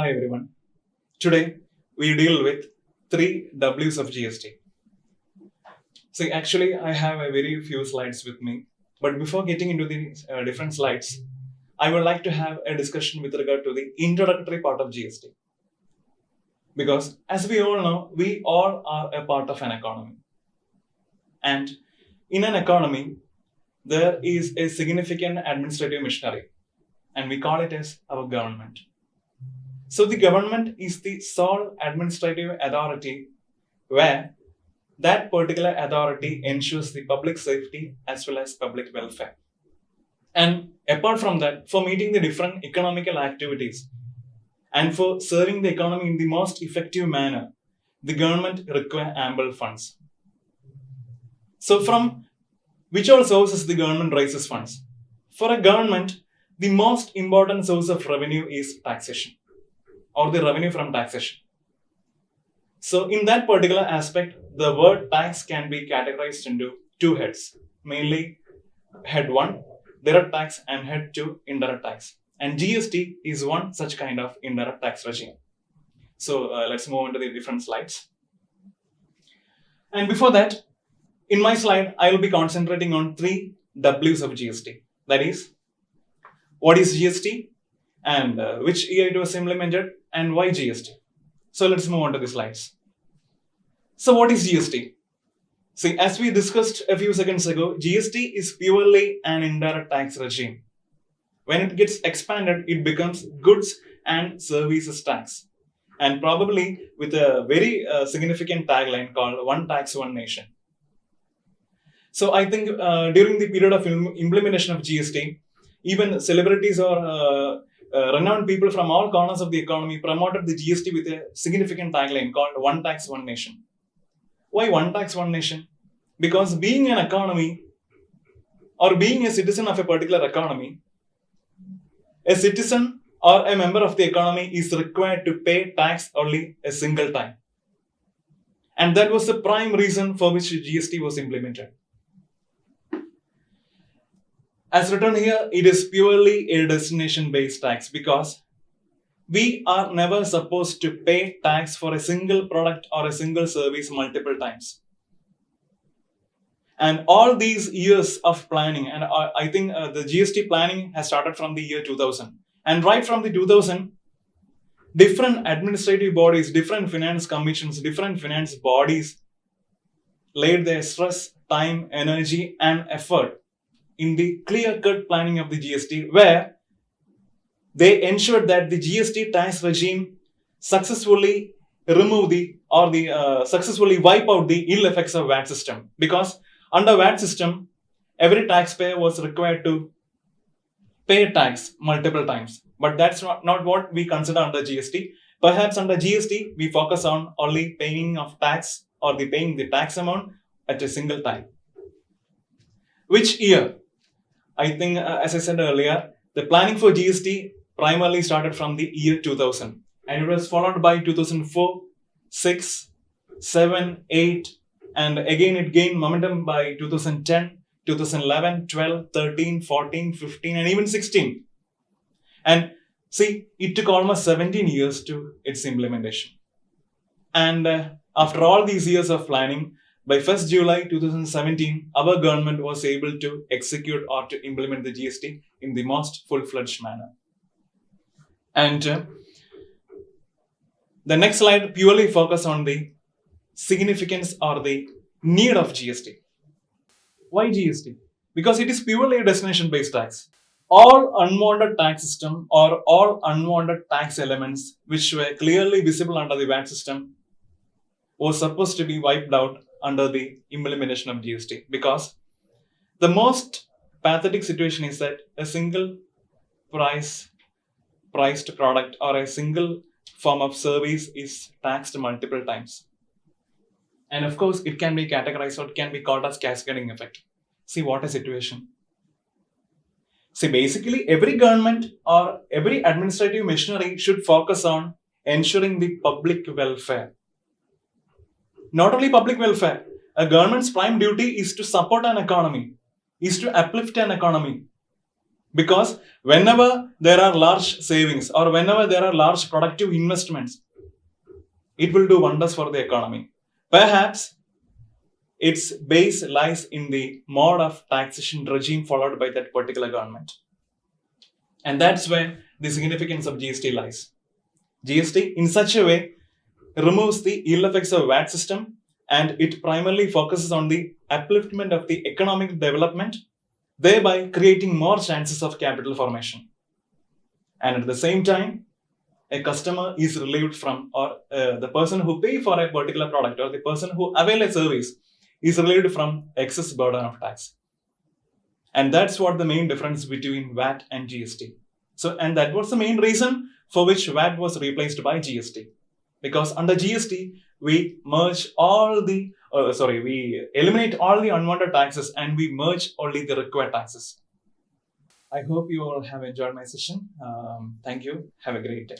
Hi everyone. Today we deal with 3 W's of GST. See, actually I have a very few slides with me, but before getting into the different slides, I would like to have a discussion with regard to the introductory part of GST. Because as we all know, we all are a part of an economy. And in an economy, there is a significant administrative machinery, and we call it as our government. So the government is the sole administrative authority where that particular authority ensures the public safety as well as public welfare. And apart from that, for meeting the different economical activities and for serving the economy in the most effective manner, the government requires ample funds. So from which all sources the government raises funds? For a government, the most important source of revenue is taxation, or the revenue from taxation. So in that particular aspect, the word tax can be categorized into two heads, mainly head 1, direct tax, and head 2, indirect tax. And GST is one such kind of indirect tax regime. So let's move on to the different slides. And before that, in my slide, I will be concentrating on 3 W's of GST. That is, what is GST, and which year it was implemented, and why GST. So let's move on to the slides. So what is GST? See, as we discussed a few seconds ago, GST is purely an indirect tax regime. When it gets expanded, it becomes goods and services tax, and probably with a very significant tagline called One Tax, One Nation. So I think during the period of implementation of GST, even celebrities or renowned people from all corners of the economy promoted the GST with a significant tagline called One Tax, One Nation. Why One Tax, One Nation? Because being an economy or being a citizen of a particular economy, a citizen or a member of the economy is required to pay tax only a single time. And that was the prime reason for which GST was implemented. As written here, it is purely a destination-based tax because we are never supposed to pay tax for a single product or a single service multiple times. And all these years of planning, and I think the GST planning has started from the year 2000. And right from the 2000, different administrative bodies, different finance commissions, different finance bodies laid their stress, time, energy, and effort in the clear-cut planning of the GST, where they ensured that the GST tax regime successfully successfully wipe out the ill effects of VAT system. Because under VAT system, every taxpayer was required to pay tax multiple times. But that's not what we consider under GST. Perhaps under GST, we focus on only paying of tax or paying the tax amount at a single time. Which year? I think, as I said earlier, the planning for GST primarily started from the year 2000. And it was followed by 2004, 6, 7, 8, and again it gained momentum by 2010, 2011, 12, 13, 14, 15, and even 16. And see, it took almost 17 years to its implementation. And after all these years of planning, by 1st July 2017, our government was able to execute or to implement the GST in the most full-fledged manner. And the next slide purely focuses on the significance or the need of GST. Why GST? Because it is purely a destination-based tax. All unwanted tax system or all unwanted tax elements which were clearly visible under the VAT system was supposed to be wiped out under the implementation of GST, because the most pathetic situation is that a single priced product or a single form of service is taxed multiple times. And of course, it can be categorized or it can be called as cascading effect. See what a situation. See, basically every government or every administrative machinery should focus on ensuring the public welfare. Not only public welfare, a government's prime duty is to support an economy, is to uplift an economy. Because whenever there are large savings or whenever there are large productive investments, it will do wonders for the economy. Perhaps its base lies in the mode of taxation regime followed by that particular government. And that's where the significance of GST lies. GST, in such a way, removes the ill effects of VAT system, and it primarily focuses on the upliftment of the economic development, thereby creating more chances of capital formation. And at the same time, a customer is relieved from, or the person who pay for a particular product or the person who avail a service is relieved from excess burden of tax. And that's what the main difference between VAT and GST. So, and that was the main reason for which VAT was replaced by GST. Because under GST, we merge all the, we eliminate all the unwanted taxes and we merge only the required taxes. I hope you all have enjoyed my session. Thank you. Have a great day.